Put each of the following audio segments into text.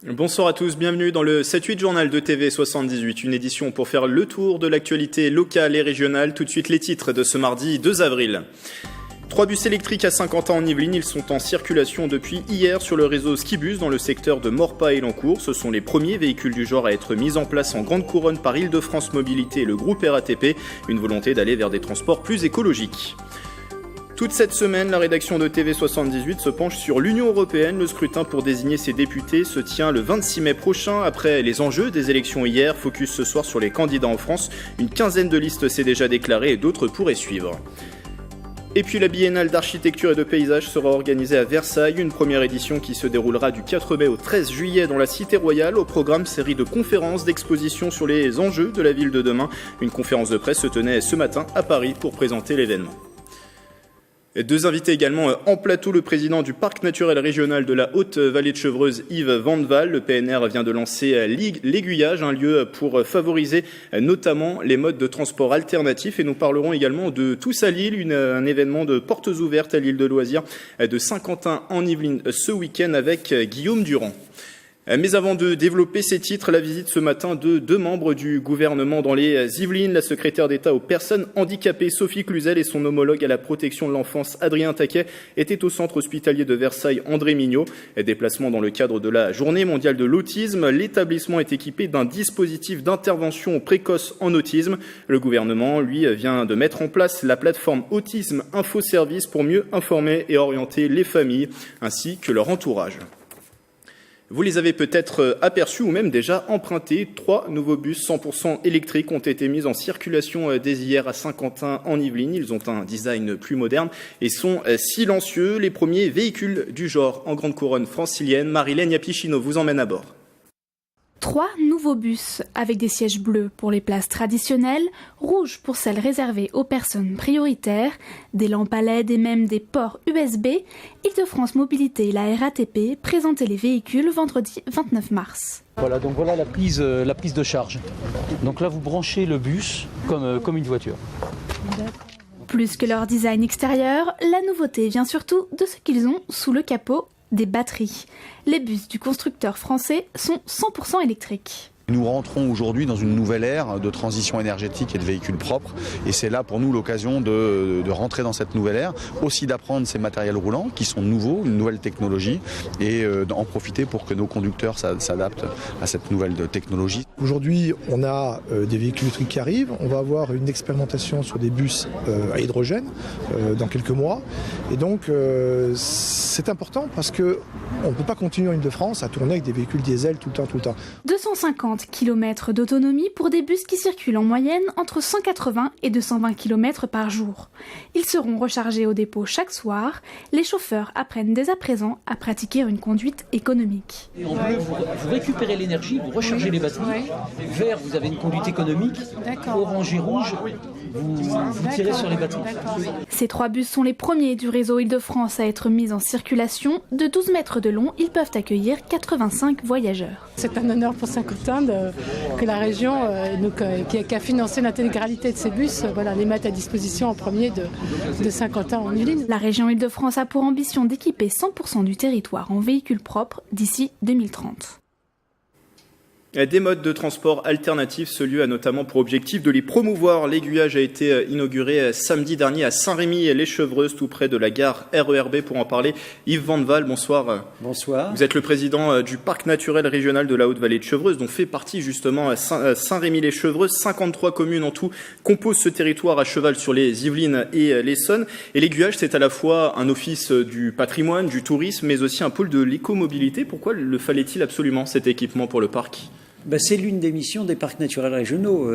Bonsoir à tous, bienvenue dans le 7-8 journal de TV78, une édition pour faire le tour de l'actualité locale et régionale. Tout de suite les titres de ce mardi 2 avril. 3 bus électriques à Saint-Quentin en Yvelines, ils sont en circulation depuis hier sur le réseau Skibus dans le secteur de Morpas et Lancourt. Ce sont les premiers véhicules du genre à être mis en place en Grande Couronne par Île-de-France Mobilité et le groupe RATP, une volonté d'aller vers des transports plus écologiques. Toute cette semaine, la rédaction de TV78 se penche sur l'Union européenne. Le scrutin pour désigner ses députés se tient le 26 mai prochain. Après les enjeux des élections hier, focus ce soir sur les candidats en France. Une quinzaine de listes s'est déjà déclarée et d'autres pourraient suivre. Et puis la biennale d'architecture et de paysage sera organisée à Versailles, une première édition qui se déroulera du 4 mai au 13 juillet dans la Cité Royale. Au programme, série de conférences, d'expositions sur les enjeux de la ville de demain. Une conférence de presse se tenait ce matin à Paris pour présenter l'événement. Deux invités également en plateau, le président du parc naturel régional de la Haute-Vallée de Chevreuse, Yves Vandeval. Le PNR vient de lancer l'Aiguillage, un lieu pour favoriser notamment les modes de transport alternatifs. Et nous parlerons également de Tous à Lille, un événement de portes ouvertes à l'île de loisirs de Saint-Quentin en Yvelines ce week-end avec Guillaume Durand. Mais avant de développer ces titres, la visite ce matin de 2 membres du gouvernement dans les Yvelines, la secrétaire d'État aux personnes handicapées Sophie Cluzel et son homologue à la protection de l'enfance Adrien Taquet étaient au centre hospitalier de Versailles André Mignot. Déplacement dans le cadre de la journée mondiale de l'autisme, l'établissement est équipé d'un dispositif d'intervention précoce en autisme. Le gouvernement, lui, vient de mettre en place la plateforme Autisme Info Service pour mieux informer et orienter les familles ainsi que leur entourage. Vous les avez peut-être aperçus ou même déjà empruntés. 3 nouveaux bus 100% électriques ont été mis en circulation dès hier à Saint-Quentin en Yvelines. Ils ont un design plus moderne et sont silencieux. Les premiers véhicules du genre en Grande Couronne francilienne. Marilène Yapichino vous emmène à bord. 3 nouveaux bus avec des sièges bleus pour les places traditionnelles, rouges pour celles réservées aux personnes prioritaires, des lampes à LED et même des ports USB. Île-de-France Mobilité et la RATP présentaient les véhicules vendredi 29 mars. Voilà, donc voilà la prise de charge. Donc là, vous branchez le bus comme une voiture. Plus que leur design extérieur, la nouveauté vient surtout de ce qu'ils ont sous le capot. Des batteries. Les bus du constructeur français sont 100% électriques. Nous rentrons aujourd'hui dans une nouvelle ère de transition énergétique et de véhicules propres. Et c'est là pour nous l'occasion de rentrer dans cette nouvelle ère, aussi d'apprendre ces matériels roulants qui sont nouveaux, une nouvelle technologie, et d'en profiter pour que nos conducteurs s'adaptent à cette nouvelle technologie. Aujourd'hui, on a des véhicules électriques qui arrivent. On va avoir une expérimentation sur des bus à hydrogène dans quelques mois. Et donc, c'est important parce qu'on ne peut pas continuer en Île-de-France à tourner avec des véhicules diesel tout le temps. 250 km d'autonomie pour des bus qui circulent en moyenne entre 180 et 220 km par jour. Ils seront rechargés au dépôt chaque soir. Les chauffeurs apprennent dès à présent à pratiquer une conduite économique. Et en bleu, vous récupérez l'énergie, vous rechargez les batteries. Vert, vous avez une conduite économique. Orange et rouge, vous tirez sur les batteries. Ces 3 bus sont les premiers du réseau Île-de-France à être mis en circulation. De 12 mètres de long, ils peuvent accueillir 85 voyageurs. C'est un honneur pour Saint-Quentin que la région, qui a financé l'intégralité de ces bus, les mette à disposition en premier de Saint-Quentin en Yvelines. La région Île-de-France a pour ambition d'équiper 100% du territoire en véhicules propres d'ici 2030. Des modes de transport alternatifs, ce lieu a notamment pour objectif de les promouvoir. L'Aiguillage a été inauguré samedi dernier à Saint-Rémy-les-Chevreuses, tout près de la gare RERB. Pour en parler, Yves Vandeval, bonsoir. Bonsoir. Vous êtes le président du parc naturel régional de la Haute-Vallée de Chevreuse, dont fait partie justement Saint-Rémy-les-Chevreuses. 53 communes en tout composent ce territoire à cheval sur les Yvelines et l'Essonne. Et l'Aiguillage, c'est à la fois un office du patrimoine, du tourisme, mais aussi un pôle de l'écomobilité. Pourquoi le fallait-il absolument, cet équipement pour le parc ? C'est l'une des missions des parcs naturels régionaux.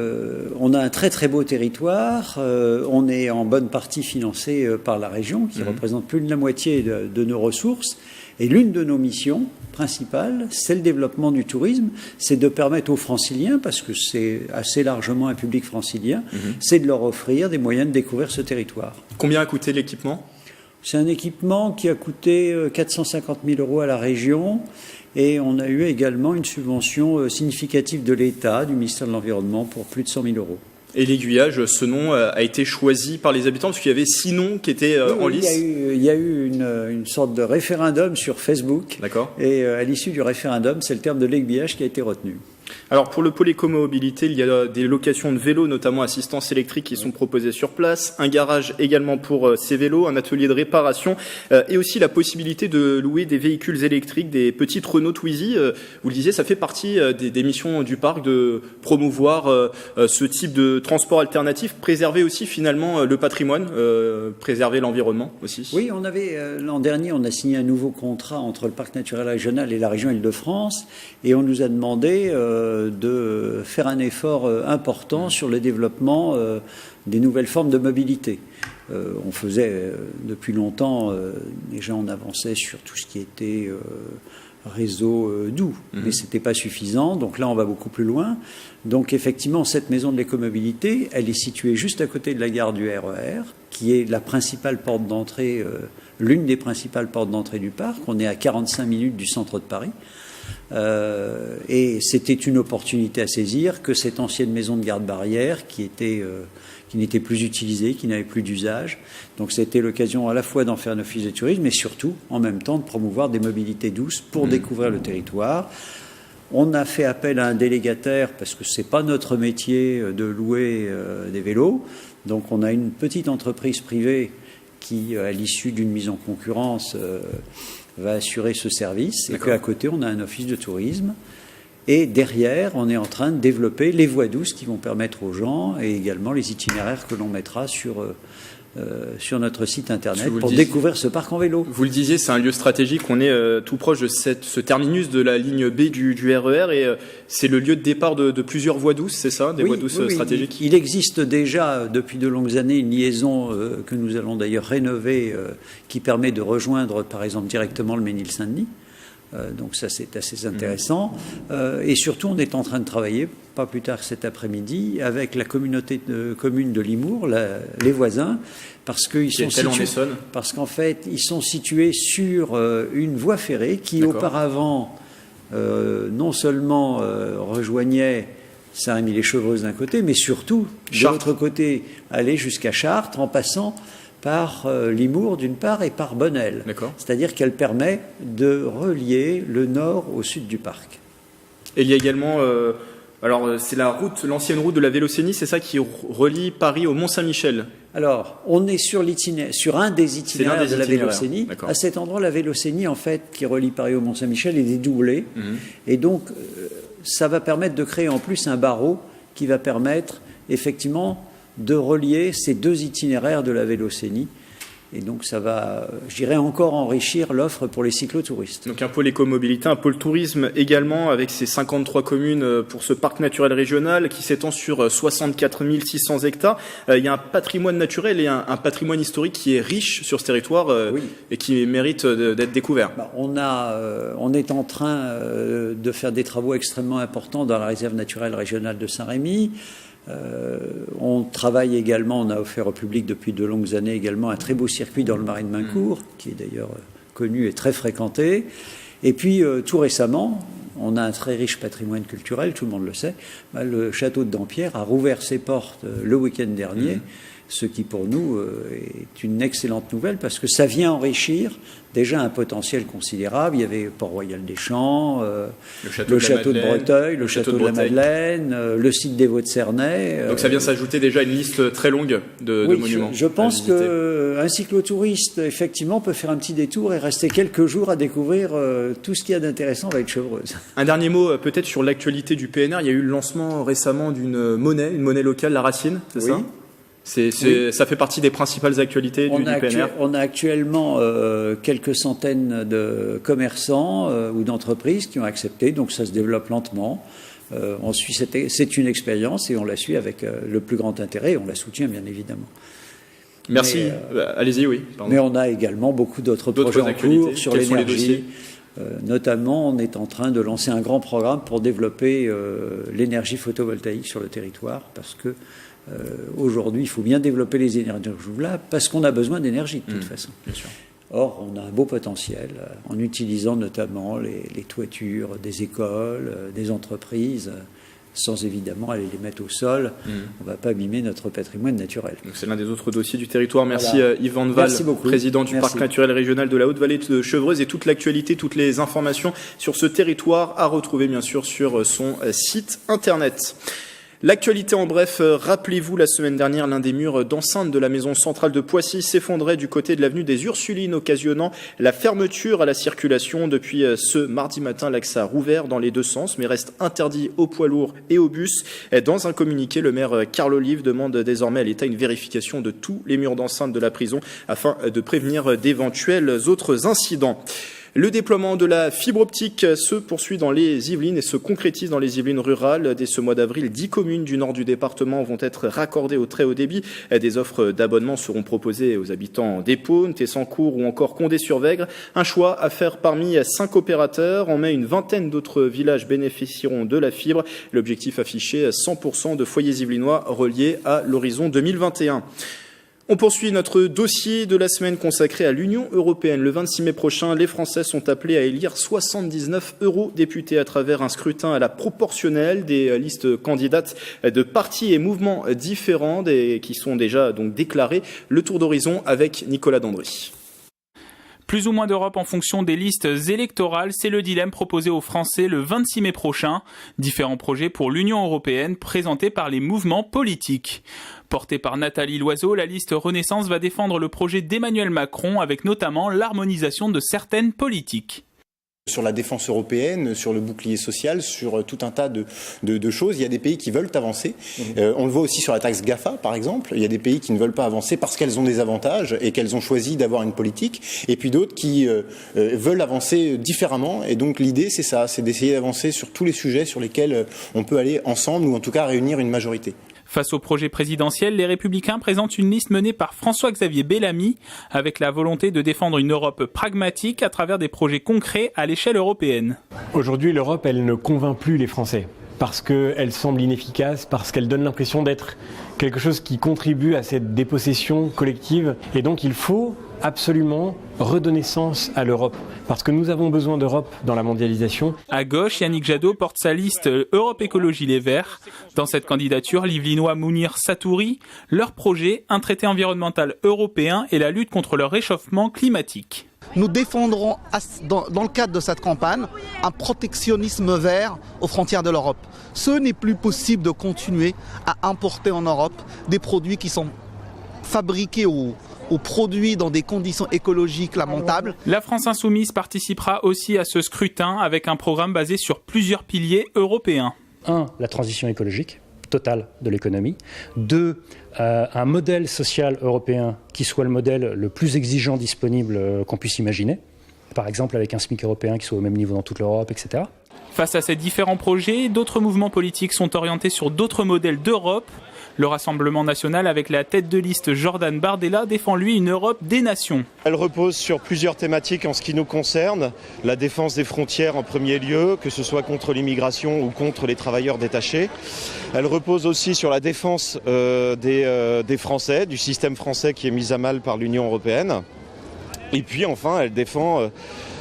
On a un très très beau territoire, on est en bonne partie financé par la région, qui représente plus de la moitié de nos ressources. Et l'une de nos missions principales, c'est le développement du tourisme, c'est de permettre aux franciliens, parce que c'est assez largement un public francilien, c'est de leur offrir des moyens de découvrir ce territoire. Combien a coûté l'équipement ? C'est un équipement qui a coûté 450 000 € à la région. Et on a eu également une subvention significative de l'État, du ministère de l'Environnement, pour plus de 100 000 €. Et l'aiguillage, ce nom a été choisi par les habitants parce qu'il y avait 6 noms qui étaient en lice. Il y a eu une sorte de référendum sur Facebook. D'accord. Et à l'issue du référendum, c'est le terme de l'aiguillage qui a été retenu. Alors pour le pôle écomobilité, il y a des locations de vélos, notamment assistance électrique, qui sont proposées sur place, un garage également pour ces vélos, un atelier de réparation et aussi la possibilité de louer des véhicules électriques, des petites Renault Twizy. Vous le disiez, ça fait partie des missions du parc de promouvoir ce type de transport alternatif, préserver aussi finalement le patrimoine, préserver l'environnement aussi. Oui, on avait l'an dernier, on a signé un nouveau contrat entre le parc naturel régional et la région Île-de-France et on nous a demandé de faire un effort important sur le développement des nouvelles formes de mobilité. On faisait depuis longtemps, déjà on avançait sur tout ce qui était réseau doux, mais ce n'était pas suffisant, donc là on va beaucoup plus loin. Donc effectivement, cette maison de l'écomobilité, elle est située juste à côté de la gare du RER, qui est la principale porte d'entrée, l'une des principales portes d'entrée du parc. On est à 45 minutes du centre de Paris. Et c'était une opportunité à saisir que cette ancienne maison de garde-barrière qui n'était plus utilisée, qui n'avait plus d'usage. Donc c'était l'occasion à la fois d'en faire un office de tourisme, mais surtout en même temps de promouvoir des mobilités douces pour découvrir le territoire. On a fait appel à un délégataire parce que c'est pas notre métier de louer des vélos. Donc on a une petite entreprise privée qui, à l'issue d'une mise en concurrence, va assurer ce service. Et qu'à côté, on a un office de tourisme. Et derrière, on est en train de développer les voies douces qui vont permettre aux gens et également les itinéraires que l'on mettra sur notre site internet pour découvrir ce parc en vélo. Vous le disiez, c'est un lieu stratégique. On est tout proche de ce terminus de la ligne B du RER et c'est le lieu de départ de plusieurs voies douces, c'est ça, voies douces stratégiques. Il existe déjà depuis de longues années une liaison que nous allons d'ailleurs rénover qui permet de rejoindre par exemple directement le Ménil-Saint-Denis. Donc ça c'est assez intéressant. Et surtout on est en train de travailler, pas plus tard que cet après-midi, avec la communauté de communes de Limours, les voisins, parce qu'en fait ils sont situés sur une voie ferrée qui auparavant non seulement rejoignait Saint-Rémy-les-Chevreuses d'un côté, mais surtout de l'autre côté aller jusqu'à Chartres en passant par Limours d'une part et par Bonnel. C'est-à-dire qu'elle permet de relier le nord au sud du parc. Et il y a également, alors c'est l'ancienne route de la Vélocénie, c'est ça qui relie Paris au Mont-Saint-Michel. Alors, on est sur un des itinéraires de la Vélocénie. À cet endroit, la Vélocénie, en fait, qui relie Paris au Mont-Saint-Michel, est dédoublée. Et donc, ça va permettre de créer en plus un barreau qui va permettre, effectivement, de relier ces deux itinéraires de la Vélocénie. Et donc ça va, je dirais, encore enrichir l'offre pour les cyclotouristes. Donc un pôle écomobilité, un pôle tourisme également, avec ses 53 communes pour ce parc naturel régional qui s'étend sur 64 600 hectares. Il y a un patrimoine naturel et un patrimoine historique qui est riche sur ce territoire et qui mérite d'être découvert. On est en train de faire des travaux extrêmement importants dans la réserve naturelle régionale de Saint-Rémy. On travaille également, on a offert au public depuis de longues années également un très beau circuit dans le Marais de Maincourt, qui est d'ailleurs connu et très fréquenté. Et puis tout récemment, on a un très riche patrimoine culturel, tout le monde le sait. Le château de Dampierre a rouvert ses portes le week-end dernier, ce qui pour nous est une excellente nouvelle parce que ça vient enrichir déjà un potentiel considérable. Il y avait Port-Royal des Champs, le château de Breteuil, le château de la Madeleine, le site des Vaux de Cernay. Donc ça vient s'ajouter déjà à une liste très longue de monuments. Je pense qu'un cyclotouriste, effectivement, peut faire un petit détour et rester quelques jours à découvrir tout ce qu'il y a d'intéressant avec Chevreuse. Un dernier mot peut-être sur l'actualité du PNR. Il y a eu le lancement récemment d'une monnaie locale, la Racine, c'est ça ? Ça fait partie des principales actualités du PNR. On a actuellement quelques centaines de commerçants ou d'entreprises qui ont accepté, donc ça se développe lentement. C'est une expérience et on la suit avec le plus grand intérêt et on la soutient bien évidemment. Merci. Allez-y, oui. Pardon. Mais on a également beaucoup d'autres projets en cours sur l'énergie. Notamment, on est en train de lancer un grand programme pour développer l'énergie photovoltaïque sur le territoire parce que aujourd'hui, il faut bien développer les énergies renouvelables parce qu'on a besoin d'énergie de toute façon. Bien sûr. Or, on a un beau potentiel en utilisant notamment les toitures des écoles, des entreprises. sans évidemment aller les mettre au sol. On ne va pas abîmer notre patrimoine naturel. Donc c'est l'un des autres dossiers du territoire. Merci Yvan Deval, président du Parc naturel régional de la Haute-Vallée de Chevreuse, et toute l'actualité, toutes les informations sur ce territoire à retrouver bien sûr sur son site internet. L'actualité en bref, rappelez-vous, la semaine dernière, l'un des murs d'enceinte de la maison centrale de Poissy s'effondrait du côté de l'avenue des Ursulines, occasionnant la fermeture à la circulation. Depuis ce mardi matin, l'accès a rouvert dans les deux sens, mais reste interdit aux poids lourds et aux bus. Dans un communiqué, le maire Carl Olive demande désormais à l'État une vérification de tous les murs d'enceinte de la prison afin de prévenir d'éventuels autres incidents. Le déploiement de la fibre optique se poursuit dans les Yvelines et se concrétise dans les Yvelines rurales. Dès ce mois d'avril, 10 communes du nord du département vont être raccordées au très haut débit. Des offres d'abonnement seront proposées aux habitants d'Épône, Tessancourt ou encore Condé-sur-Vègre. Un choix à faire parmi 5 opérateurs. En mai, une vingtaine d'autres villages bénéficieront de la fibre. L'objectif affiché, 100% de foyers yvelinois reliés à l'horizon 2021. On poursuit notre dossier de la semaine consacré à l'Union européenne. Le 26 mai prochain, les Français sont appelés à élire 79 eurodéputés à travers un scrutin à la proportionnelle. Des listes candidates de partis et mouvements différents qui sont déjà donc déclarés. Le tour d'horizon avec Nicolas Dandry. Plus ou moins d'Europe en fonction des listes électorales, c'est le dilemme proposé aux Français le 26 mai prochain. Différents projets pour l'Union européenne présentés par les mouvements politiques. Portée par Nathalie Loiseau, la liste Renaissance va défendre le projet d'Emmanuel Macron avec notamment l'harmonisation de certaines politiques. Sur la défense européenne, sur le bouclier social, sur tout un tas de choses. Il y a des pays qui veulent avancer. On le voit aussi sur la taxe GAFA, par exemple. Il y a des pays qui ne veulent pas avancer parce qu'elles ont des avantages et qu'elles ont choisi d'avoir une politique. Et puis d'autres qui veulent avancer différemment. Et donc l'idée, c'est ça, c'est d'essayer d'avancer sur tous les sujets sur lesquels on peut aller ensemble ou en tout cas réunir une majorité. Face au projet présidentiel, les Républicains présentent une liste menée par François-Xavier Bellamy avec la volonté de défendre une Europe pragmatique à travers des projets concrets à l'échelle européenne. Aujourd'hui, l'Europe, elle ne convainc plus les Français parce qu'elle semble inefficace, parce qu'elle donne l'impression d'être quelque chose qui contribue à cette dépossession collective. Et donc il faut absolument redonner sens à l'Europe, parce que nous avons besoin d'Europe dans la mondialisation. À gauche, Yannick Jadot porte sa liste Europe Écologie Les Verts. Dans cette candidature, l'Yvelinois Mounir Satouri, leur projet, un traité environnemental européen et la lutte contre le réchauffement climatique. Nous défendrons, dans le cadre de cette campagne, un protectionnisme vert aux frontières de l'Europe. Ce n'est plus possible de continuer à importer en Europe des produits qui sont fabriqués ou produits dans des conditions écologiques lamentables. La France insoumise participera aussi à ce scrutin avec un programme basé sur plusieurs piliers européens. 1. La transition écologique totale de l'économie. 2. Un modèle social européen qui soit le modèle le plus exigeant disponible qu'on puisse imaginer. Par exemple avec un SMIC européen qui soit au même niveau dans toute l'Europe, etc. Face à ces différents projets, d'autres mouvements politiques sont orientés sur d'autres modèles d'Europe. Le Rassemblement national, avec la tête de liste Jordan Bardella, défend lui une Europe des nations. Elle repose sur plusieurs thématiques en ce qui nous concerne. La défense des frontières en premier lieu, que ce soit contre l'immigration ou contre les travailleurs détachés. Elle repose aussi sur la défense des Français, du système français qui est mis à mal par l'Union européenne. Et puis enfin, elle défend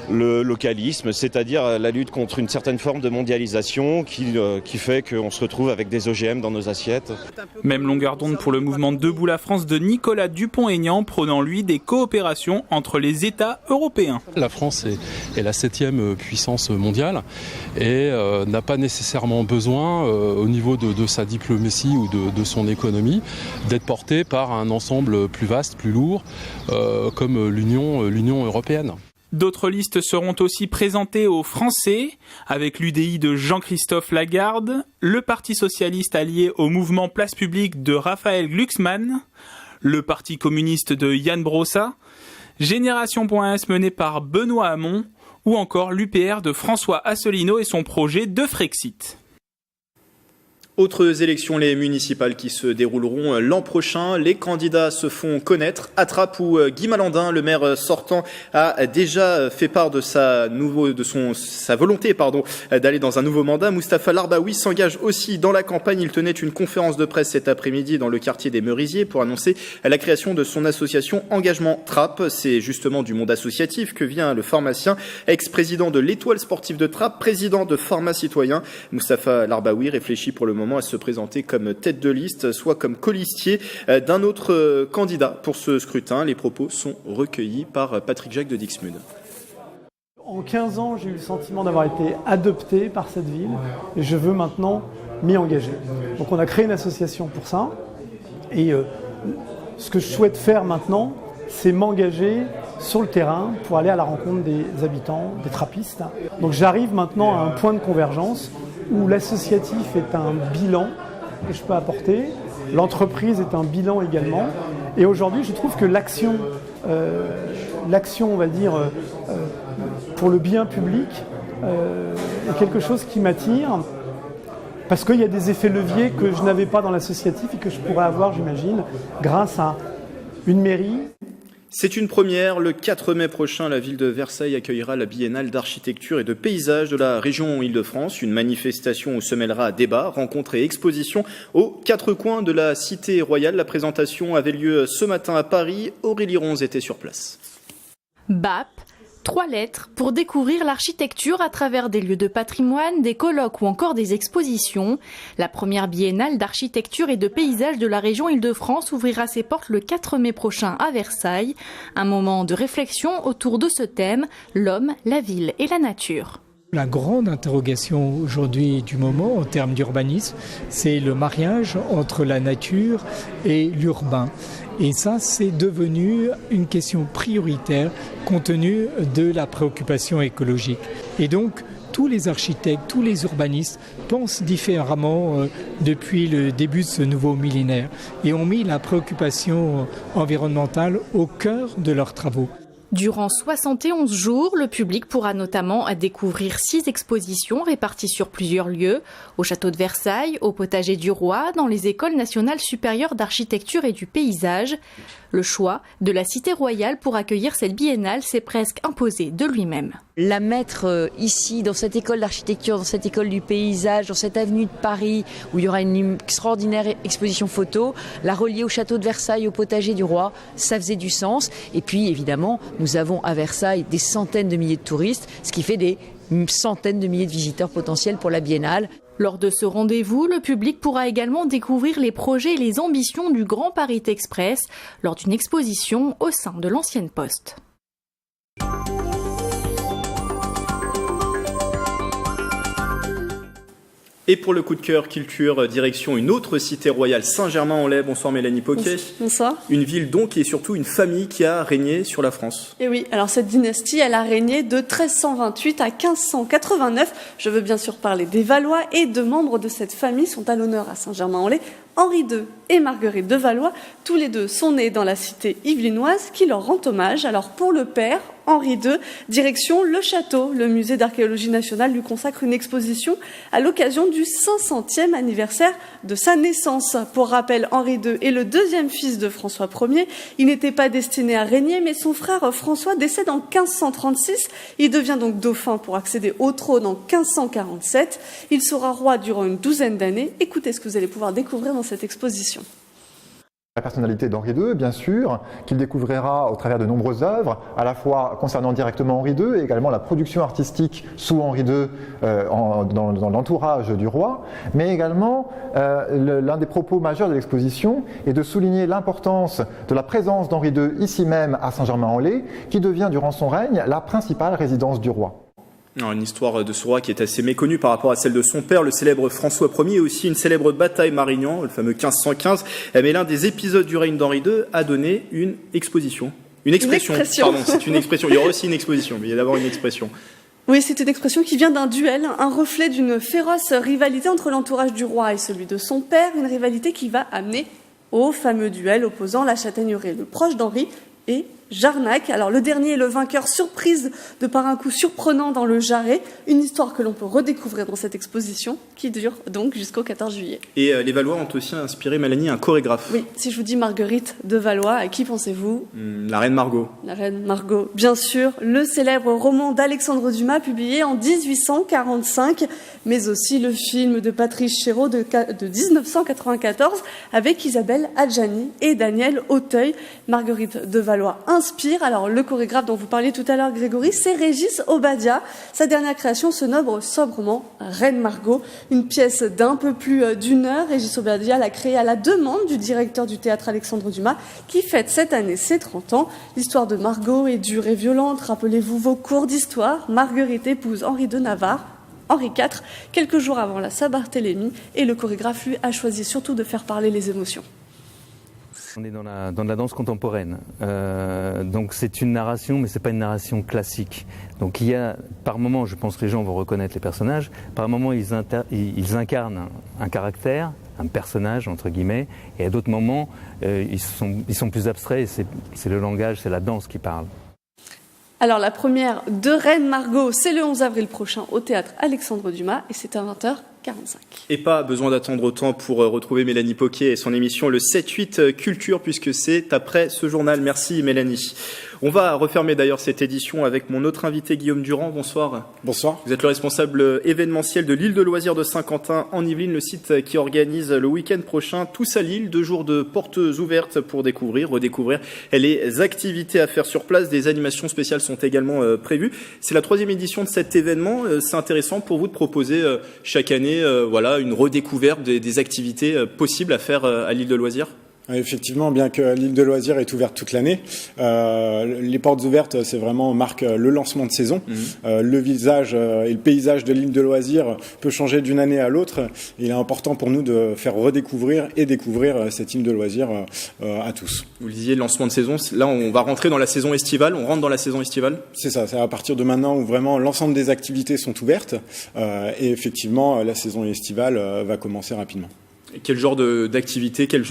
le localisme, c'est-à-dire la lutte contre une certaine forme de mondialisation qui fait qu'on se retrouve avec des OGM dans nos assiettes. Même longueur d'onde pour le mouvement Debout la France de Nicolas Dupont-Aignan, prônant lui des coopérations entre les États européens. La France est la 7e puissance mondiale et n'a pas nécessairement besoin, au niveau de sa diplomatie ou de son économie, d'être portée par un ensemble plus vaste, plus lourd, comme l'Union européenne. D'autres listes seront aussi présentées aux Français, avec l'UDI de Jean-Christophe Lagarde, le Parti socialiste allié au mouvement Place Publique de Raphaël Glucksmann, le Parti communiste de Yann Brossa, Génération.s menée par Benoît Hamon, ou encore l'UPR de François Asselineau et son projet de Frexit. Autres élections, les municipales qui se dérouleront l'an prochain. Les candidats se font connaître. À Trappes, où Guy Malandin, le maire sortant, a déjà fait part de sa volonté d'aller dans un nouveau mandat. Mustapha Larbaoui s'engage aussi dans la campagne. Il tenait une conférence de presse cet après-midi dans le quartier des Merisiers pour annoncer la création de son association Engagement Trappes. C'est justement du monde associatif que vient le pharmacien, ex-président de l'Étoile sportive de Trappes, président de Pharma Citoyen. Mustapha Larbaoui réfléchit pour le moment à se présenter comme tête de liste, soit comme colistier d'un autre candidat pour ce scrutin. Les propos sont recueillis par Patrick Jacques de Dixmude. En 15 ans, j'ai eu le sentiment d'avoir été adopté par cette ville et je veux maintenant m'y engager. Donc on a créé une association pour ça et ce que je souhaite faire maintenant, c'est m'engager sur le terrain pour aller à la rencontre des habitants, des trappistes. Donc j'arrive maintenant à un point de convergence où l'associatif est un bilan que je peux apporter, l'entreprise est un bilan également. Et aujourd'hui, je trouve que l'action, on va dire, pour le bien public, est quelque chose qui m'attire, parce qu'il y a des effets leviers que je n'avais pas dans l'associatif et que je pourrais avoir, j'imagine, grâce à une mairie. C'est une première. Le 4 mai prochain, la ville de Versailles accueillera la biennale d'architecture et de paysage de la région Île-de-France. Une manifestation où se mêlera débats, rencontres et expositions aux quatre coins de la cité royale. La présentation avait lieu ce matin à Paris. Aurélie Ronze était sur place. BAP, 3 lettres pour découvrir l'architecture à travers des lieux de patrimoine, des colloques ou encore des expositions. La première biennale d'architecture et de paysage de la région Île-de-France ouvrira ses portes le 4 mai prochain à Versailles. Un moment de réflexion autour de ce thème, l'homme, la ville et la nature. La grande interrogation aujourd'hui du moment en termes d'urbanisme, c'est le mariage entre la nature et l'urbain. Et ça, c'est devenu une question prioritaire compte tenu de la préoccupation écologique. Et donc, tous les architectes, tous les urbanistes pensent différemment depuis le début de ce nouveau millénaire et ont mis la préoccupation environnementale au cœur de leurs travaux. Durant 71 jours, le public pourra notamment découvrir 6 expositions réparties sur plusieurs lieux, au château de Versailles, au potager du Roi, dans les écoles nationales supérieures d'architecture et du paysage. Le choix de la cité royale pour accueillir cette biennale s'est presque imposé de lui-même. La mettre ici, dans cette école d'architecture, dans cette école du paysage, dans cette avenue de Paris, où il y aura une extraordinaire exposition photo, la relier au château de Versailles, au potager du Roi, ça faisait du sens. Et puis, évidemment, nous avons à Versailles des centaines de milliers de touristes, ce qui fait des centaines de milliers de visiteurs potentiels pour la biennale. Lors de ce rendez-vous, le public pourra également découvrir les projets et les ambitions du Grand Paris Express lors d'une exposition au sein de l'ancienne Poste. Et pour le coup de cœur culture, direction une autre cité royale, Saint-Germain-en-Laye. Bonsoir Mélanie Poquet. Bonsoir. Une ville donc et surtout une famille qui a régné sur la France. Et oui, alors cette dynastie, elle a régné de 1328 à 1589. Je veux bien sûr parler des Valois et deux membres de cette famille sont à l'honneur à Saint-Germain-en-Laye. Henri II et Marguerite de Valois, tous les deux sont nés dans la cité yvelinoise qui leur rend hommage. Alors pour le père, Henri II, direction le château. Le musée d'archéologie nationale lui consacre une exposition à l'occasion du 500e anniversaire de sa naissance. Pour rappel, Henri II est le deuxième fils de François Ier. Il n'était pas destiné à régner, mais son frère François décède en 1536. Il devient donc dauphin pour accéder au trône en 1547. Il sera roi durant une douzaine d'années. Écoutez ce que vous allez pouvoir découvrir dans cette exposition. La personnalité d'Henri II, bien sûr, qu'il découvrira au travers de nombreuses œuvres, à la fois concernant directement Henri II et également la production artistique sous Henri II dans l'entourage du roi, mais également l'un des propos majeurs de l'exposition est de souligner l'importance de la présence d'Henri II ici même à Saint-Germain-en-Laye, qui devient durant son règne la principale résidence du roi. Une histoire de ce roi qui est assez méconnue par rapport à celle de son père, le célèbre François Ier, et aussi une célèbre bataille Marignan, le fameux 1515. Mais l'un des épisodes du règne d'Henri II a donné une exposition. Une expression. Pardon, c'est une expression. Il y aura aussi une exposition, mais il y a d'abord une expression. Oui, c'est une expression qui vient d'un duel, un reflet d'une féroce rivalité entre l'entourage du roi et celui de son père, une rivalité qui va amener au fameux duel opposant la Châtaigneraie, le proche d'Henri, et Jarnac. Alors le dernier est le vainqueur surprise de par un coup surprenant dans le Jarret, une histoire que l'on peut redécouvrir dans cette exposition qui dure donc jusqu'au 14 juillet. Et les Valois ont aussi inspiré, Mélanie, un chorégraphe. Oui, si je vous dis Marguerite de Valois, à qui pensez-vous ? La reine Margot. La reine Margot, bien sûr, le célèbre roman d'Alexandre Dumas publié en 1845, mais aussi le film de Patrice Chéreau de 1994 avec Isabelle Adjani et Daniel Auteuil. Marguerite de Valois inspire. Alors le chorégraphe dont vous parliez tout à l'heure, Grégory, c'est Régis Obadia. Sa dernière création se nomme sobrement Reine Margot, une pièce d'un peu plus d'une heure. Régis Obadia l'a créée à la demande du directeur du théâtre Alexandre Dumas qui fête cette année ses 30 ans. L'histoire de Margot est dure et violente. Rappelez-vous vos cours d'histoire. Marguerite épouse Henri de Navarre, Henri IV, quelques jours avant la Saint-Barthélemy, et le chorégraphe, lui, a choisi surtout de faire parler les émotions. On est dans la danse contemporaine, donc c'est une narration, mais c'est pas une narration classique. Donc il y a, par moments, je pense que les gens vont reconnaître les personnages, par moments ils incarnent un caractère, un personnage entre guillemets, et à d'autres moments ils sont plus abstraits, et c'est le langage, c'est la danse qui parle. Alors la première de Reine Margot, c'est le 11 avril prochain au théâtre Alexandre Dumas, et c'est à 20h45. Et pas besoin d'attendre autant pour retrouver Mélanie Poquet et son émission le 7-8 Culture, puisque c'est après ce journal. Merci Mélanie. On va refermer d'ailleurs cette édition avec mon autre invité Guillaume Durand. Bonsoir. Bonsoir. Vous êtes le responsable événementiel de l'île de loisirs de Saint-Quentin en Yvelines, le site qui organise le week-end prochain Tous à Lille, 2 jours de portes ouvertes pour redécouvrir les activités à faire sur place. Des animations spéciales sont également prévues. C'est la 3e édition de cet événement. C'est intéressant pour vous de proposer chaque année une redécouverte des activités possibles à faire à l'île de loisirs. Effectivement, bien que l'île de loisirs est ouverte toute l'année, les portes ouvertes, c'est vraiment marque le lancement de saison. Le visage et le paysage de l'île de loisirs peut changer d'une année à l'autre. Il est important pour nous de faire redécouvrir et découvrir cette île de loisirs à tous. Vous le disiez, le lancement de saison, là on va rentrer dans la saison estivale, on rentre dans la saison estivale ? C'est ça, c'est à partir de maintenant où vraiment l'ensemble des activités sont ouvertes et effectivement la saison estivale va commencer rapidement. Quel genre d'activité, quelle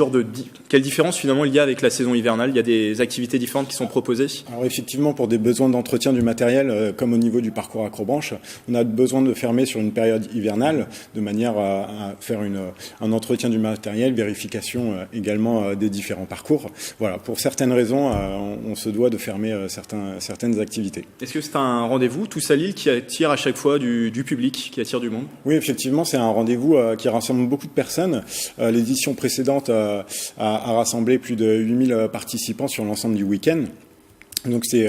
différence finalement il y a avec la saison hivernale ? Il y a des activités différentes qui sont proposées ? Alors effectivement, pour des besoins d'entretien du matériel, comme au niveau du parcours Acrobranche, on a besoin de fermer sur une période hivernale, de manière à faire un entretien du matériel, vérification également des différents parcours. Voilà, pour certaines raisons, on se doit de fermer certaines activités. Est-ce que c'est un rendez-vous, Tous à Lille, qui attire à chaque fois du public, qui attire du monde ? Oui, effectivement, c'est un rendez-vous qui rassemble beaucoup de personnes. L'édition précédente a rassemblé plus de 8000 participants sur l'ensemble du week-end. Donc c'est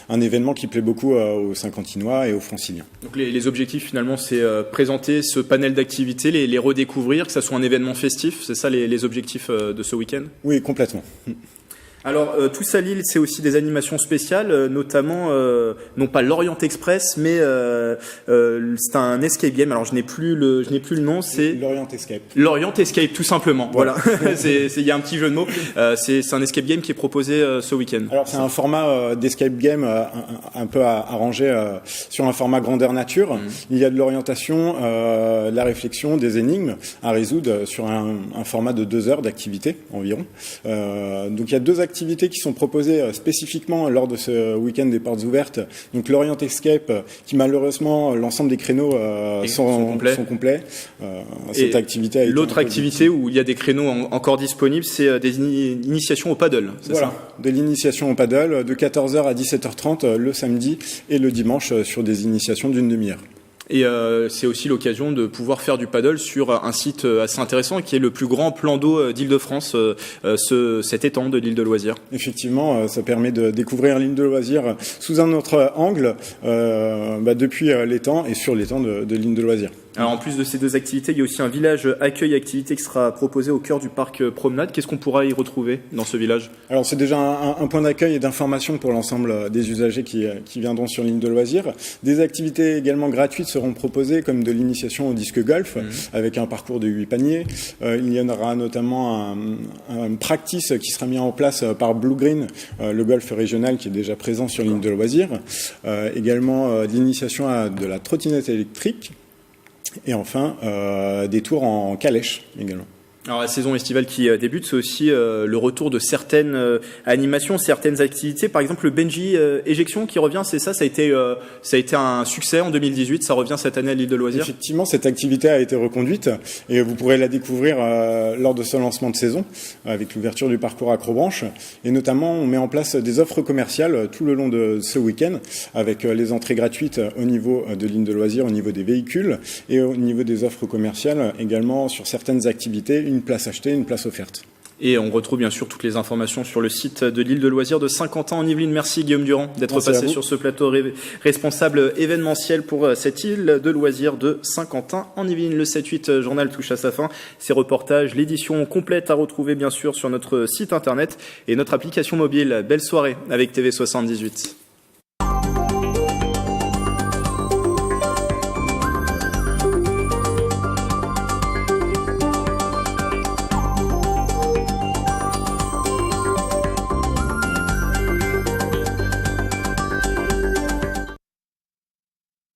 un événement qui plaît beaucoup aux Saint-Quentinois et aux Franciliens. Donc les objectifs finalement, c'est présenter ce panel d'activités, les redécouvrir, que ça soit un événement festif, c'est ça les objectifs de ce week-end ? Oui, complètement. Alors, Tous à Lille, c'est aussi des animations spéciales, notamment, non pas l'Orient Express, mais c'est un escape game. Alors, je n'ai plus le nom, c'est... L'Orient Escape. L'Orient Escape, tout simplement. Voilà. Il y a un petit jeu de mots. C'est un escape game qui est proposé ce week-end. Alors, c'est un format d'escape game un peu arrangé sur un format grandeur nature. Il y a de l'orientation, la réflexion, des énigmes à résoudre sur un format de 2 heures d'activité environ. Donc, il y a 2 activités qui sont proposées spécifiquement lors de ce week-end des portes ouvertes. Donc l'Orient Escape, qui malheureusement l'ensemble des créneaux sont complets. Cette activité. L'autre activité où il y a des créneaux encore disponibles, c'est des initiations au paddle. Voilà, de l'initiation au paddle de 14h à 17h30 le samedi et le dimanche sur des initiations d'une demi-heure. Et c'est aussi l'occasion de pouvoir faire du paddle sur un site assez intéressant qui est le plus grand plan d'eau d'Île-de-France, cet étang de l'île de loisirs. Effectivement, ça permet de découvrir l'île de loisirs sous un autre angle depuis l'étang et sur l'étang de l'île de loisirs. Alors en plus de ces 2 activités, il y a aussi un village accueil-activité qui sera proposé au cœur du parc Promenade. Qu'est-ce qu'on pourra y retrouver dans ce village ? Alors c'est déjà un point d'accueil et d'information pour l'ensemble des usagers qui viendront sur l'île de loisirs. Des activités également gratuites seront proposées, comme de l'initiation au disque golf, avec un parcours de 8 paniers. Il y en aura notamment un practice qui sera mis en place par Blue Green, le golf régional qui est déjà présent sur l'île de loisirs. Également l'initiation à de la trottinette électrique. Et enfin, des tours en calèche également. Alors la saison estivale qui débute, c'est aussi le retour de certaines animations, certaines activités. Par exemple, le Benji Éjection qui revient, c'est ça a été un succès en 2018. Ça revient cette année à l'île de loisirs. Effectivement, cette activité a été reconduite et vous pourrez la découvrir lors de ce lancement de saison avec l'ouverture du parcours Acrobranche. Et notamment, on met en place des offres commerciales tout le long de ce week-end avec les entrées gratuites au niveau de l'île de loisirs, au niveau des véhicules et au niveau des offres commerciales également sur certaines activités. Une place achetée, une place offerte. Et on retrouve bien sûr toutes les informations sur le site de l'île de loisirs de Saint-Quentin en Yvelines. Merci Guillaume Durand d'être passé sur ce plateau responsable événementiel pour cette île de loisirs de Saint-Quentin en Yvelines. Le 7-8 journal touche à sa fin. Ces reportages, l'édition complète à retrouver bien sûr sur notre site internet et notre application mobile. Belle soirée avec TV78.